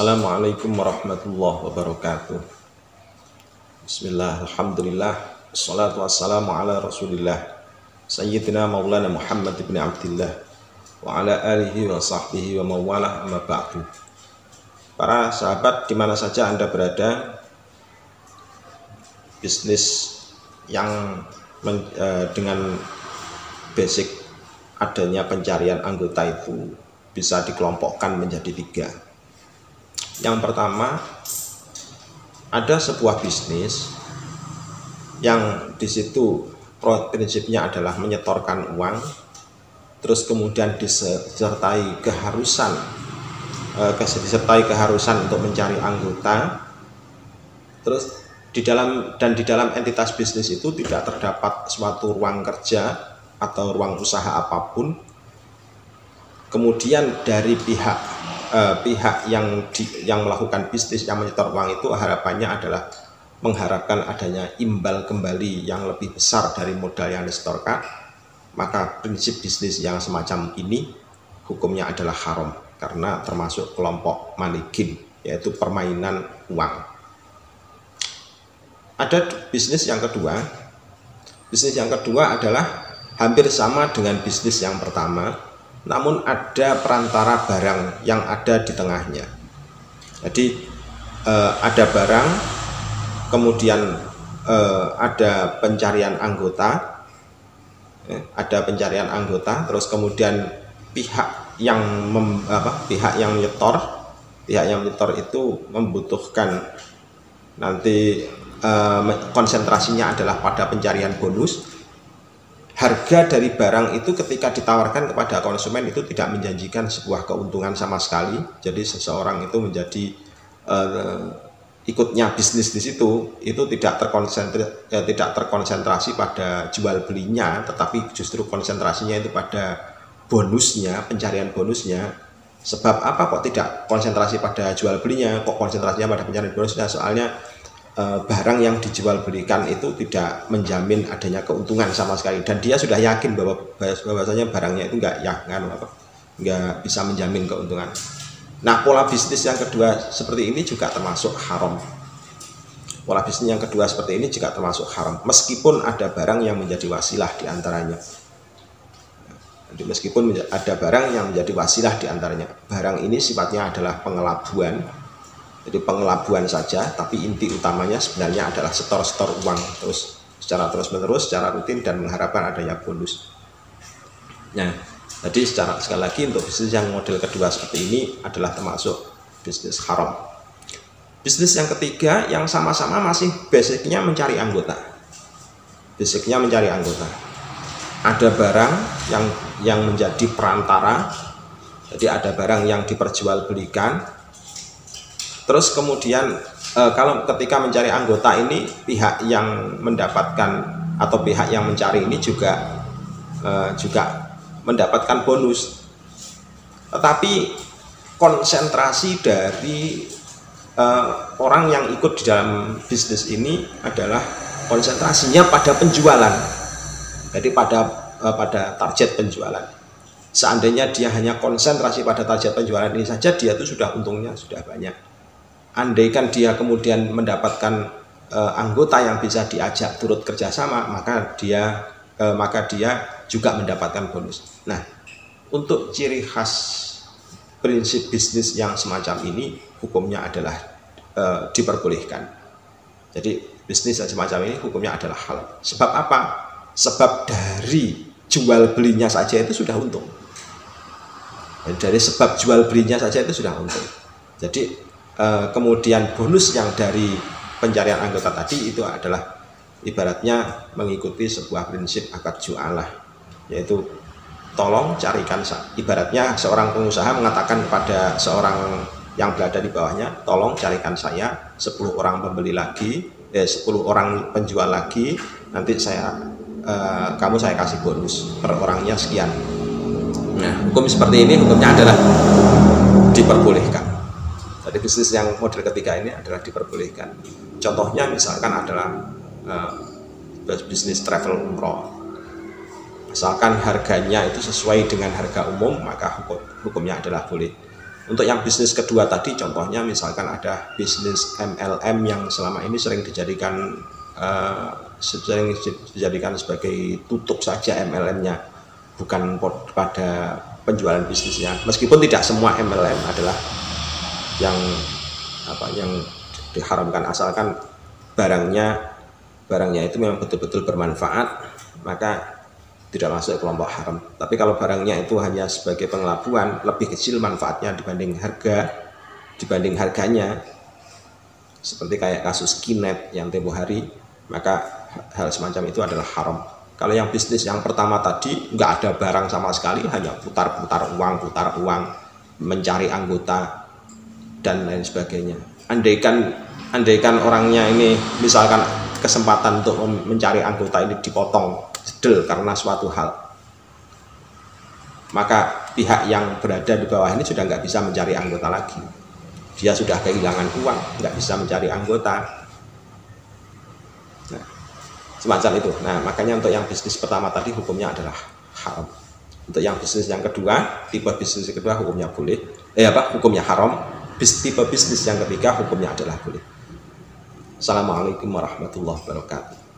Assalamualaikum warahmatullahi wabarakatuh. Bismillah, alhamdulillah, wassalatu wassalamu ala rasulillah Sayyidina maulana Muhammad ibn Abdillah wa ala alihi wa sahbihi wa mawalah amma ba'du. Para sahabat dimana saja Anda berada, bisnis yang dengan basic adanya pencarian anggota itu bisa dikelompokkan menjadi 3. Yang pertama, ada sebuah bisnis yang di situ prinsipnya adalah menyetorkan uang, terus kemudian disertai keharusan untuk mencari anggota, terus di dalam entitas bisnis itu tidak terdapat suatu ruang kerja atau ruang usaha apapun. Kemudian dari pihak yang melakukan bisnis yang menyetor uang itu harapannya adalah mengharapkan adanya imbal kembali yang lebih besar dari modal yang disetorkan, maka prinsip bisnis yang semacam ini hukumnya adalah haram karena termasuk kelompok money game, yaitu permainan uang. Ada bisnis yang kedua. Bisnis yang kedua adalah hampir sama dengan bisnis yang pertama, namun ada perantara barang yang ada di tengahnya. Jadi ada barang, kemudian ada pencarian anggota, terus kemudian pihak yang menyetor itu membutuhkan nanti konsentrasinya adalah pada pencarian bonus. Harga dari barang itu ketika ditawarkan kepada konsumen itu tidak menjanjikan sebuah keuntungan sama sekali. Jadi seseorang itu menjadi ikutnya bisnis di situ itu tidak terkonsentrasi pada jual belinya, tetapi justru konsentrasinya itu pada bonusnya, pencarian bonusnya. Sebab apa kok tidak konsentrasi pada jual belinya, kok konsentrasinya pada pencarian bonusnya? Soalnya barang yang dijual belikan itu tidak menjamin adanya keuntungan sama sekali, dan dia sudah yakin bahwasanya barangnya itu nggak bisa menjamin keuntungan. Nah, pola bisnis yang kedua seperti ini juga termasuk haram. Meskipun ada barang yang menjadi wasilah diantaranya. Barang ini sifatnya adalah pengelabuan. Jadi pengelabuan saja, tapi inti utamanya sebenarnya adalah setor uang secara terus-menerus, secara rutin, dan mengharapkan adanya bonus. Nah, jadi sekali lagi untuk bisnis yang model kedua seperti ini adalah termasuk bisnis haram. Bisnis yang ketiga yang sama-sama masih basicnya mencari anggota. Ada barang yang menjadi perantara. Jadi ada barang yang diperjualbelikan. Terus kemudian kalau ketika mencari anggota ini, pihak yang mendapatkan atau pihak yang mencari ini juga mendapatkan bonus. Tetapi konsentrasi dari orang yang ikut di dalam bisnis ini adalah konsentrasinya pada penjualan. Jadi pada target penjualan. Seandainya dia hanya konsentrasi pada target penjualan ini saja, dia itu sudah untungnya sudah banyak. Andaikan dia kemudian mendapatkan anggota yang bisa diajak turut kerjasama, maka dia juga mendapatkan bonus. Nah, untuk ciri khas prinsip bisnis yang semacam ini hukumnya adalah diperbolehkan. Jadi bisnis yang semacam ini hukumnya adalah halal. Sebab apa? Sebab dari jual belinya saja itu sudah untung. Jadi kemudian bonus yang dari pencarian anggota tadi itu adalah ibaratnya mengikuti sebuah prinsip akad jualah, yaitu tolong carikan, ibaratnya seorang pengusaha mengatakan kepada seorang yang berada di bawahnya, tolong carikan saya 10 orang pembeli lagi, 10 orang penjual lagi, nanti saya kasih bonus per orangnya sekian. Nah, hukum seperti ini hukumnya adalah diperbolehkan. Jadi bisnis yang model ketiga ini adalah diperbolehkan. Contohnya misalkan adalah bisnis travel umroh. Asalkan harganya itu sesuai dengan harga umum, maka hukumnya adalah boleh. Untuk yang bisnis kedua tadi, contohnya misalkan ada bisnis MLM yang selama ini sering dijadikan sebagai tutup saja MLM-nya, bukan pada penjualan bisnisnya. Meskipun tidak semua MLM adalah yang diharamkan, asalkan barangnya itu memang betul-betul bermanfaat, maka tidak masuk kelompok haram. Tapi kalau barangnya itu hanya sebagai pengelabuan, lebih kecil manfaatnya dibanding harganya, seperti kayak kasus Kinet yang tempo hari, maka hal semacam itu adalah haram. Kalau yang bisnis yang pertama tadi nggak ada barang sama sekali, hanya putar uang, mencari anggota dan lain sebagainya. Andaikan orangnya ini misalkan kesempatan untuk mencari anggota ini dipotong jedel karena suatu hal, maka pihak yang berada di bawah ini sudah nggak bisa mencari anggota lagi. Dia sudah kehilangan uang, nggak bisa mencari anggota. Nah, semacam itu. Nah, makanya untuk yang bisnis pertama tadi hukumnya adalah haram. Untuk yang bisnis yang kedua, tipe bisnis kedua hukumnya boleh. Hukumnya haram. Tipe bisnis yang ketiga hukumnya adalah boleh. Assalamualaikum warahmatullahi wabarakatuh.